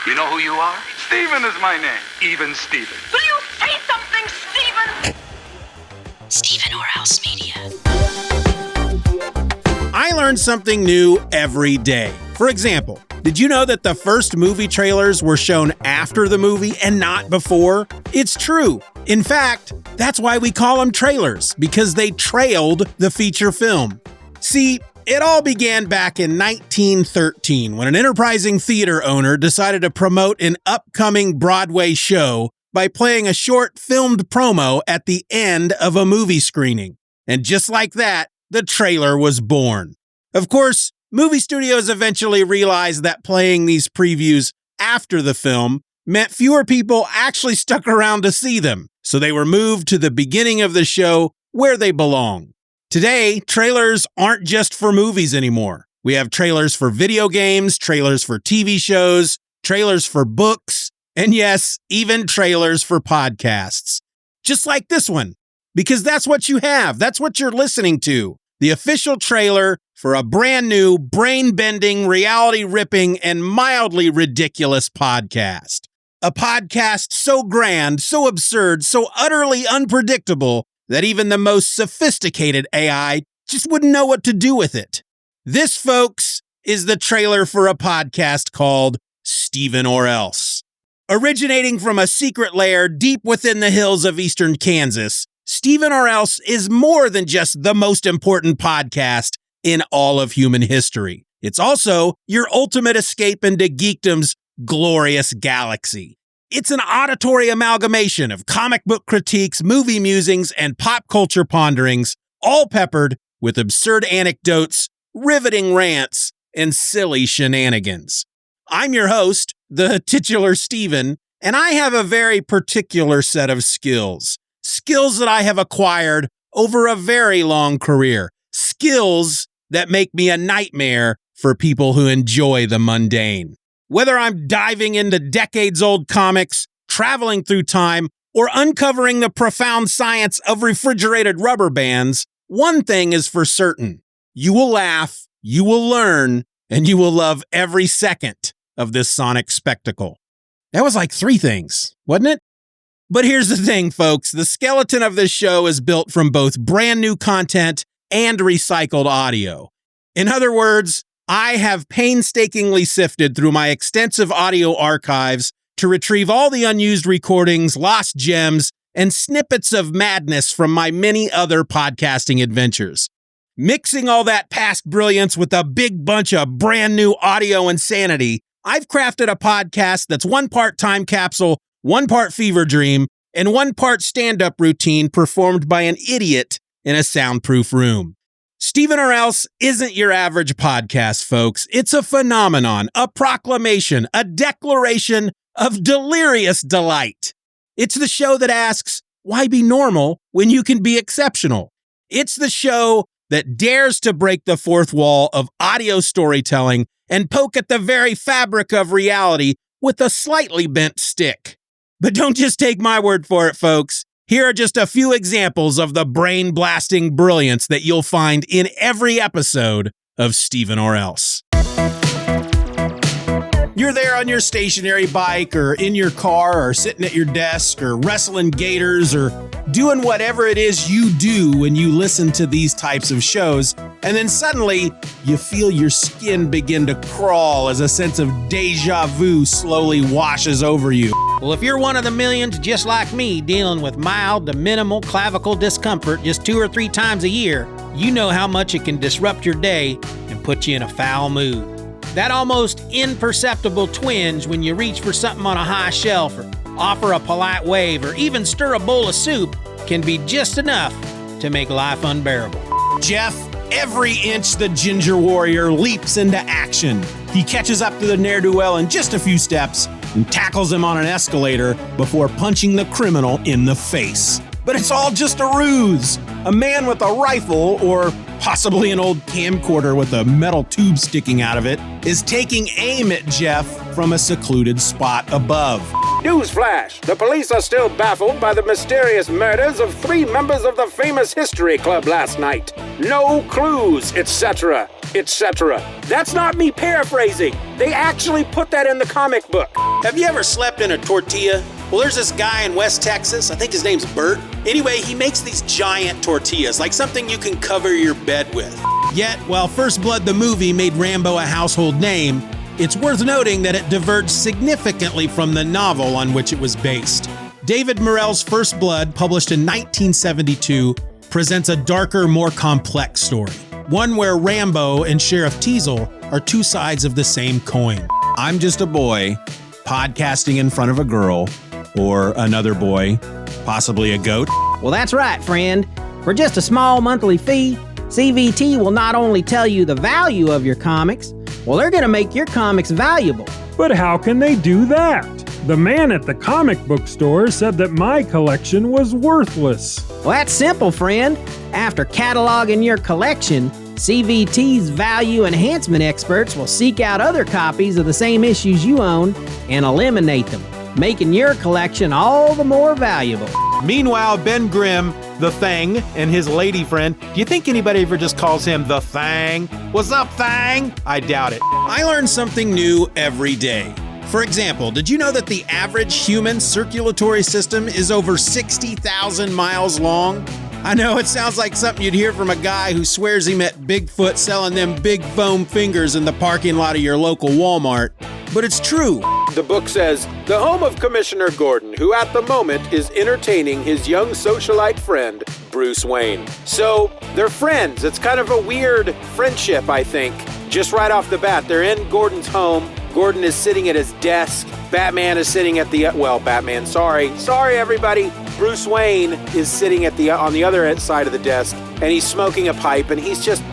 You know who you are? Steven is my name. Even Steven. Will you say something, Steven? Steeven Orr Else Media. I learn something new every day. For example, did you know that the first movie trailers were shown after the movie and not before? It's true. In fact, that's why we call them trailers, because they trailed the feature film. See, it all began back in 1913 when an enterprising theater owner decided to promote an upcoming Broadway show by playing a short filmed promo at the end of a movie screening. And just like that, the trailer was born. Of course, movie studios eventually realized that playing these previews after the film meant fewer people actually stuck around to see them, so they were moved to the beginning of the show where they belong. Today, trailers aren't just for movies anymore. We have trailers for video games, trailers for TV shows, trailers for books, and yes, even trailers for podcasts. Just like this one, because that's what you have. That's what you're listening to. The official trailer for a brand new, brain-bending, reality-ripping, and mildly ridiculous podcast. A podcast so grand, so absurd, so utterly unpredictable that even the most sophisticated AI just wouldn't know what to do with it. This, folks, is the trailer for a podcast called Steeven Orr Else. Originating from a secret lair deep within the hills of eastern Kansas, Steeven Orr Else is more than just the most important podcast in all of human history. It's also your ultimate escape into geekdom's glorious galaxy. It's an auditory amalgamation of comic book critiques, movie musings, and pop culture ponderings, all peppered with absurd anecdotes, riveting rants, and silly shenanigans. I'm your host, the titular Steeven, and I have a very particular set of skills. Skills that I have acquired over a very long career. Skills that make me a nightmare for people who enjoy the mundane. Whether I'm diving into decades-old comics, traveling through time, or uncovering the profound science of refrigerated rubber bands, one thing is for certain. You will laugh, you will learn, and you will love every second of this sonic spectacle. That was like 3 things, wasn't it? But here's the thing, folks. The skeleton of this show is built from both brand new content and recycled audio. In other words, I have painstakingly sifted through my extensive audio archives to retrieve all the unused recordings, lost gems, and snippets of madness from my many other podcasting adventures. Mixing all that past brilliance with a big bunch of brand new audio insanity, I've crafted a podcast that's 1 part time capsule, 1 part fever dream, and 1 part stand-up routine performed by an idiot in a soundproof room. Steeven Orr Else isn't your average podcast, folks. It's a phenomenon, a proclamation, a declaration of delirious delight. It's the show that asks, why be normal when you can be exceptional? It's the show that dares to break the 4th wall of audio storytelling and poke at the very fabric of reality with a slightly bent stick. But don't just take my word for it, folks. Here are just a few examples of the brain-blasting brilliance that you'll find in every episode of Steeven Orr Else. You're there on your stationary bike or in your car or sitting at your desk or wrestling gators or doing whatever it is you do when you listen to these types of shows, and then suddenly you feel your skin begin to crawl as a sense of deja vu slowly washes over you. Well, if you're one of the millions just like me dealing with mild to minimal clavicle discomfort just 2 or 3 times a year, you know how much it can disrupt your day and put you in a foul mood. That almost imperceptible twinge when you reach for something on a high shelf or offer a polite wave or even stir a bowl of soup can be just enough to make life unbearable. Jeff, every inch the Ginger Warrior leaps into action. He catches up to the ne'er-do-well in just a few steps and tackles him on an escalator before punching the criminal in the face. But it's all just a ruse. A man with a rifle, or possibly an old camcorder with a metal tube sticking out of it, is taking aim at Jeff from a secluded spot above. Newsflash! The police are still baffled by the mysterious murders of 3 members of the famous history club last night. No clues, etc. etc. That's not me paraphrasing. They actually put that in the comic book. Have you ever slept in a tortilla? Well, there's this guy in West Texas, I think his name's Bert. Anyway, he makes these giant tortillas, like something you can cover your bed with. Yet, while First Blood the movie made Rambo a household name, it's worth noting that it diverged significantly from the novel on which it was based. David Morrell's First Blood, published in 1972, presents a darker, more complex story. One where Rambo and Sheriff Teasel are two sides of the same coin. I'm just a boy podcasting in front of a girl, or another boy, possibly a goat. Well, that's right, friend. For just a small monthly fee, CVT will not only tell you the value of your comics, well, they're going to make your comics valuable. But how can they do that? The man at the comic book store said that my collection was worthless. Well, that's simple, friend. After cataloging your collection, CVT's value enhancement experts will seek out other copies of the same issues you own and eliminate them, making your collection all the more valuable. Meanwhile, Ben Grimm, the Thing, and his lady friend, do you think anybody ever just calls him the Thang? What's up, Thang? I doubt it. I learn something new every day. For example, did you know that the average human circulatory system is over 60,000 miles long? I know it sounds like something you'd hear from a guy who swears he met Bigfoot selling them big foam fingers in the parking lot of your local Walmart, but it's true. The book says, the home of Commissioner Gordon, who at the moment is entertaining his young socialite friend, Bruce Wayne. So, they're friends. It's kind of a weird friendship, I think. Just right off the bat, they're in Gordon's home. Gordon is sitting at his desk. Batman is sitting at the, sorry everybody. Bruce Wayne is sitting on the other side of the desk, and he's smoking a pipe, and he just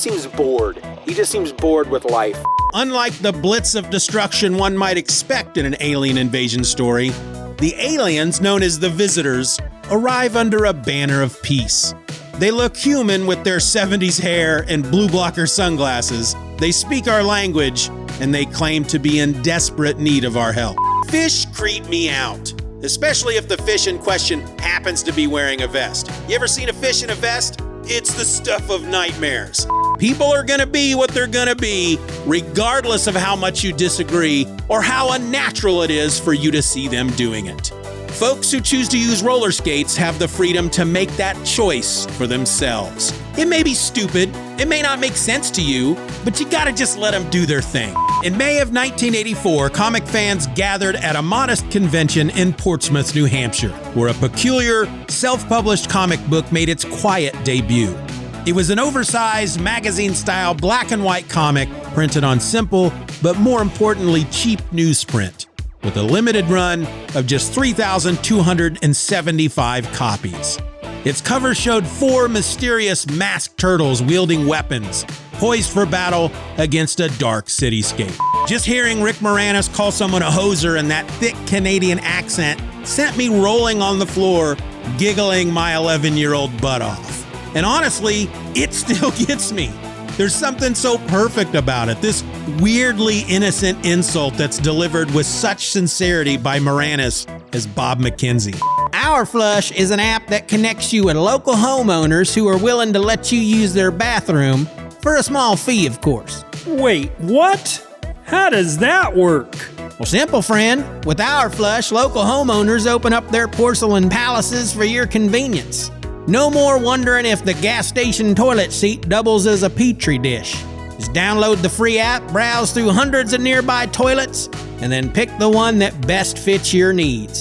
seems bored. He just seems bored with life. Unlike the blitz of destruction one might expect in an alien invasion story, the aliens, known as the Visitors, arrive under a banner of peace. They look human with their 70s hair and blue blocker sunglasses. They speak our language, and they claim to be in desperate need of our help. Fish creep me out, especially if the fish in question happens to be wearing a vest. You ever seen a fish in a vest? It's the stuff of nightmares. People are gonna be what they're gonna be, regardless of how much you disagree or how unnatural it is for you to see them doing it. Folks who choose to use roller skates have the freedom to make that choice for themselves. It may be stupid, it may not make sense to you, but you gotta just let them do their thing. In May of 1984, comic fans gathered at a modest convention in Portsmouth, New Hampshire, where a peculiar, self-published comic book made its quiet debut. It was an oversized, magazine-style black and white comic printed on simple, but more importantly, cheap newsprint, with a limited run of just 3,275 copies. Its cover showed 4 mysterious masked turtles wielding weapons, poised for battle against a dark cityscape. Just hearing Rick Moranis call someone a hoser in that thick Canadian accent sent me rolling on the floor, giggling my 11-year-old butt off. And honestly, it still gets me. There's something so perfect about it, this weirdly innocent insult that's delivered with such sincerity by Moranis as Bob McKenzie. Our Flush is an app that connects you with local homeowners who are willing to let you use their bathroom, for a small fee, of course. Wait, what? How does that work? Well, simple, friend. With Our Flush, local homeowners open up their porcelain palaces for your convenience. No more wondering if the gas station toilet seat doubles as a petri dish. Just download the free app, browse through hundreds of nearby toilets, and then pick the one that best fits your needs.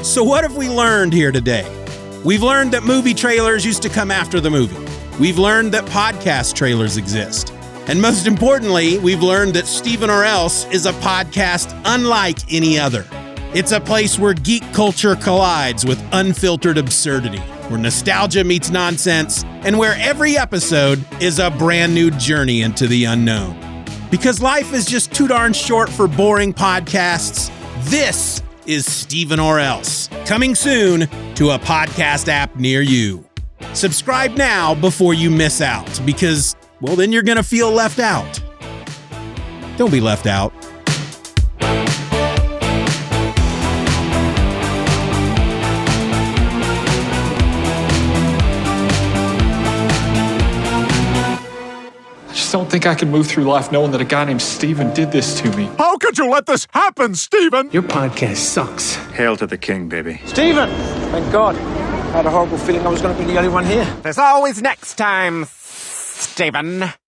So what have we learned here today? We've learned that movie trailers used to come after the movie. We've learned that podcast trailers exist. And most importantly, we've learned that Steeven Orr Else is a podcast unlike any other. It's a place where geek culture collides with unfiltered absurdity, where nostalgia meets nonsense, and where every episode is a brand new journey into the unknown. Because life is just too darn short for boring podcasts, this is Steeven Orr Else, coming soon to a podcast app near you. Subscribe now before you miss out, because, well, then you're going to feel left out. Don't be left out. think I can move through life knowing that a guy named Steven did this to me. How could you let this happen, Steven? Your podcast sucks. Hail to the king, baby. Steven! Thank God. I had a horrible feeling I was going to be the only one here. There's always next time, Steven.